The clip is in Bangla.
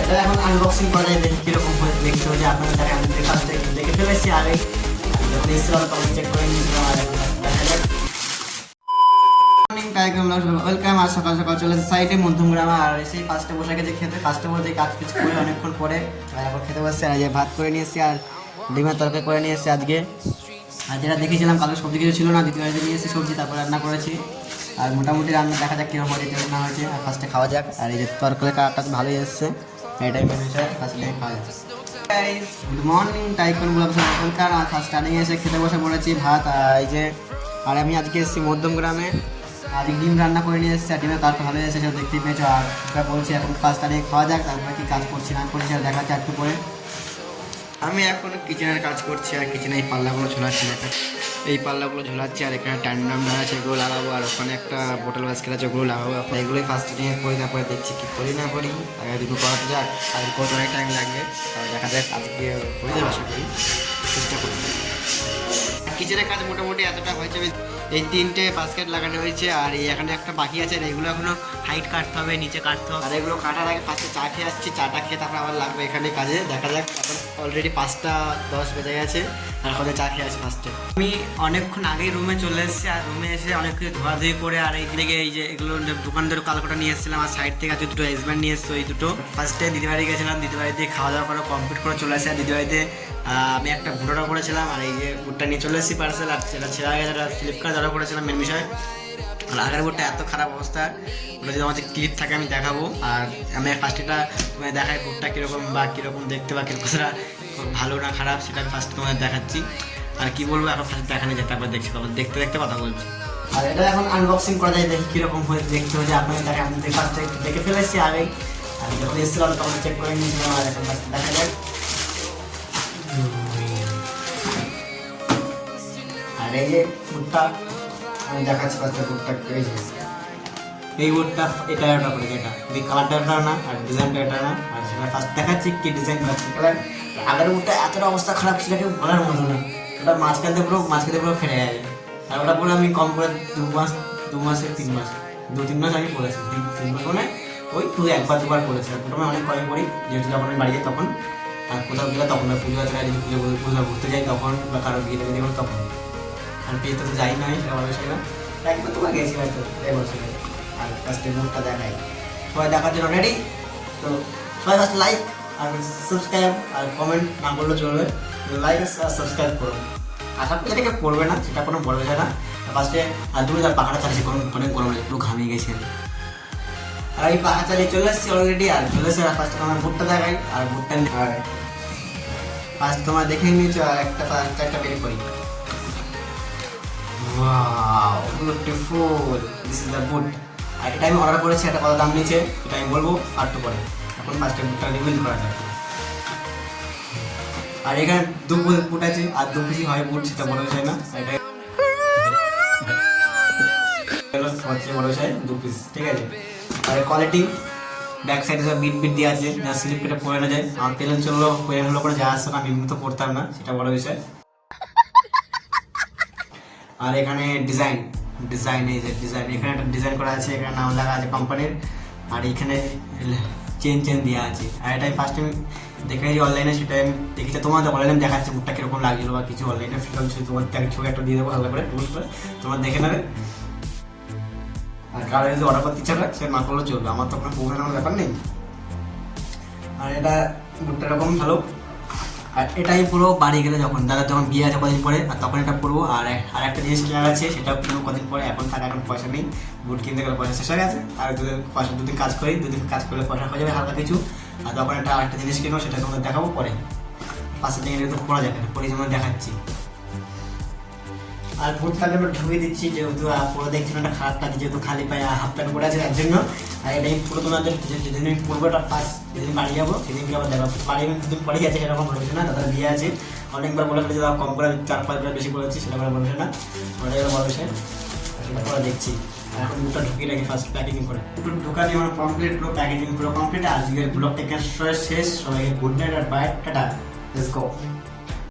এটা এখন আনবক্সিং করা যায়, দেখি কিরকম হয়েছে। দেখতে হবে যে আপনাদের দেখে আমি ফার্স্ট দেখে ফেলেছি, আর যখন এসেছিলাম তখন চেক করে নিয়েছিলাম। আর দেখা যাক ওয়েলকাম। আর সকাল সকাল চলে সাইডে মধ্যমগ্রাম, আর সেই ফার্স্টে বসে গেছে খেতে। ফার্স্টে বলতে কাজ পিছ করে অনেকক্ষণ পরে এখন খেতে বসছে। আর যে ভাত করে নিয়ে এসেছি আর ডিমের তরকারি করে নিয়ে এসেছি আজকে। আর যেটা দেখেছিলাম কালো সবজি কিছু ছিল না, দ্বিতীয়বার নিয়ে এসেছি সবজি, তারপর রান্না করেছি। আর মোটামুটি রান্না দেখা যাক কীরকম হয়েছে না হয়েছে। আর ফার্স্টে খাওয়া যাক। আর এই যে তরকারি কালারটা তো ভালোই এসছে, এটাই মেনু চাই। ফার্স্টে খাওয়া যাক। Good morning tycoon blog welcome. আর ফার্স্ট রানিং এসে খেতে বসে পড়েছি ভাত। আর এই যে আর আমি আজকে এসেছি মধ্যমগ্রামে, আজকে ডিম রান্না করে নিয়ে এসেছি। আর ডিমের কালারটা ভালো এসেছে, সেটা দেখতেই পেয়েছো। আর সেটা বলছি এখন ফার্স্ট রানিং খাওয়া যাক, তারপরে কি কাজ করছি না করছি আর দেখা যাক একটু পরে। আমি এখন কিচেনের কাজ করছি, আর কিচেনে এই পাল্লাগুলো ঝোলাচ্ছি না, এই পাল্লাগুলো ঝোলাচ্ছি। আর এখানে ট্যান্ডাম আছে, এগুলো লাগাবো। আর ওখানে একটা বোতল বাস্কেট আছে, ওগুলো লাগাবো। এগুলোই ফার্স্ট নিয়ে করি, তারপরে দেখছি কি করি না করি। আগে দুটো করাতে যাক, আর কত অনেক টাইম লাগবে, তারপর দেখা যাক আজকে হয়ে যাবে আশা করি, চেষ্টা করি। কিচেনের কাজ মোটামুটি এতটা হয়েছে। এই 3টে বাস্কেট লাগানো হয়েছে, আর এই এখানে একটা বাকি আছে। আর এগুলো এখনো হাইট কাটতে হবে, নিচে কাটতে হবে। আর এগুলো কাটার আগে ফার্স্টে চা খেয়ে আসছি, চাটা খেয়ে তারপর আবার লাগবে এখানে কাজে। দেখা যাক, এখন অলরেডি 5টা 10 বেজে গেছে, আর এখন চা খেয়ে আসছি ফার্স্টে। আমি অনেকক্ষণ আগেই রুমে চলে এসেছি, আর রুমে এসে অনেক কিছু ধোয়াধুয়ি করে, আর এই দিকে এই যে এগুলো দোকান ধরে কালকোটা নিয়ে এসেছিলাম। আর সাইড থেকে আছে দুটো এসব্যান্ড নিয়ে এসছো, এই দুটো ফার্স্টে দিদিবাড়ি গেছিলাম, দিদিবাড়িতে খাওয়া দাওয়া করে কমপ্লিট করে চলে আসি। আর দিদিবাড়িতে আমি একটা বুট অর্ডার করেছিলাম, আর এই যে বুটটা নিয়ে চলে এসেছি পার্সেল। আর সেটা ছেড়ে গেছে, ফ্লিপকার্ট অর্ডার করেছিলাম মেন বিষয়। আর আগের বুটটা এত খারাপ অবস্থা, ওটা যদি আমার ক্লিপ থাকে আমি দেখাবো। আর আমি ফার্স্টটা দেখাই বুটটা কীরকম বা কীরকম দেখতে বা কতটা ভালো না খারাপ, সেটা আমি ফার্স্ট তোমাদের দেখাচ্ছি। আর কি বলবো, এখন ফার্স্ট দেখানো যায়, তারপর দেখছি, তারপর দেখতে দেখতে কথা বলছি। আর এটা এখন আনবক্সিং করা যায়, দেখি কীরকম হয়েছে। দেখতে হবে যে আপনাদের দেখে আমি ফার্স্টে দেখে ফেলেছি আগেই, আর যখন এসেছিলাম তখন চেক করে নিয়েছিলাম। আর এখন ফার্স্ট দেখা যায়। আর এই যে বুটটা আমি দেখাচ্ছি ফার্স্টে, বুটটা এই বুটটা এটা অর্ডার করেছি। এটা এই কালারটা এটা না, আর ডিজাইনটা এটা না। আর সেটা ফার্স্ট দেখাচ্ছি কি ডিজাইন পাচ্ছি কালার। আগের বুটটা এতটা অবস্থা খারাপ ছিল, কেউ বলার মতো না। ওটা মাঝখানে পুরো ফেটে গেছে। আর ওটা পুরো আমি কম করে 2 মাস 2 মাস আমি পড়েছি। 3 মাস মানে ওই তুই একবার দুবার পড়েছি। আর প্রথমে অনেক কমই পড়ি, যেহেতু যখন আমি বাড়ি যাই তখন। আর কোথাও গেলে তখন পুজো আছে, যদি পুজো ঘুরতে যাই তখন, বা কারো বিয়ে লেগে যাবে তখন। আর বিয়েতে তো যাই না, সেটা বলা যায় না। একবার তোমার গেছি হয়তো এই বছরে। আর ফার্স্টে মুখটা দেখাই, সবাই দেখার জন্য রেডি তো। সবাই ফার্স্ট লাইক আর সাবস্ক্রাইব আর কমেন্ট না করলেও চলবে, লাইক আর সাবস্ক্রাইব করুন। আশা করি এটাকে পড়বে না, সেটা কোনো বড় বিষয় না। ফার্স্টে আর দূরে তার পাখাটা চালিয়েছি, অনেক গরম লাগে, পুরো ঘামিয়ে গেছি। আর এই পাখা চালিয়ে চলে এসেছি অলরেডি। আর চলে এসে ফার্স্ট আমার বুটটা দেখাই। আর বুটটা ফার্স্ট তোমার দেখে নিয়েছো। আর একটা বের করি। Wow beautiful, this is the boot. আর এটা আমি অর্ডার করেছি, এটা কত দাম নিয়েছে এটা আমি বলবো আর একটু পরে। এখন ফার্স্টে বুটটা রিভিল করা যায়। আর এখানে 2 বুট আছে, আর 2 পিসি হয় বুট, সেটা বড় বিষয় না। এটা বড় বিষয় 2 পিস, ঠিক আছে। আর কোয়ালিটি ব্যাক সাইডে সব বিট দেওয়া আছে, যা স্লিপ কেটে পরে না যায়। আমার প্লেন চললো পরে হলো করে যা আসছে না, আমি এমনি তো পড়তাম না, সেটা বড় বিষয়। আর এখানে ডিজাইন এই যে ডিজাইন, এখানে একটা ডিজাইন করা আছে, এখানে নাম লেখা আছে কোম্পানির। আর এখানে চেন দেওয়া আছে। আর এটাই ফার্স্ট আমি দেখেছি অনলাইনে, সেটা আমি দেখেছি। তোমাদের অনলাইনে দেখাচ্ছে বুটটা কিরকম লাগছিল বা কিছু অনলাইনে ফিল হচ্ছে, তোমার ছবি একটা দিয়ে দেবো ভালো করে পোস্ট করে, তোমরা দেখে নেবে। আর কারো যদি অর্ডার করতে ইচ্ছা করে সে না করলেও চলবে, আমার তো কোনো প্রবলেম ব্যাপার নেই। আর এটা বুটটা এরকম ভালো। আর এটাই পুরো বাড়ি গেলে যখন বিয়ে আছে কদিন পরে, আর তখন এটা পরবো। আর একটা জিনিস কেনার আছে, সেটাও কিনবো কদিন পরে। এখন পয়সা নেই, বুট কিনতে গেলে পয়সা শেষ হয়ে গেছে। আর পয়সা 2 দিন কাজ করি, 2 দিন কাজ করলে পয়সা হয়ে যাবে হালকা কিছু। আর তখন আরেকটা জিনিস কিনবো, সেটা তোমাদের দেখাবো পরে। পাশে থেকে তো পড়া যাবে না, পরে যেমন দেখাচ্ছি। আর বুটটাকে আমি ঢুকিয়ে দিচ্ছি, যেহেতু পুরো দেখছি না খারাপ লাগে, যেহেতু খালি পায়ে হাফ প্যান্ট পরে আছে তার জন্য। আর এটাই পুরো তোমাদের যেদিন আমি পড়বো, ওটা ফার্স্ট যেদিন বাড়ি যাবো সেদিনকে আবার দেখো। বাড়ি আমি 2 দিন পরে গেছে, সেরকম বলেছে না, দাদার বিয়ে আছে। অনেকবার বলে ফেলেছে, দাদা কম করে 4-5 বার বেশি বলেছি, সেটা করে বলেছে না, ওটাই বলেছে। সেটা পরে দেখছি। এখন বুটটা ঢুকিয়ে রাখি ফার্স্ট প্যাকেজিং করে। ঢুকানি আমার কমপ্লিট, পুরো প্যাকেজিং পুরো কমপ্লিট। আজকের ব্লগটা শেষ। সবাইকে গুড নাইট আর বাই, টাটা, লেটস গো।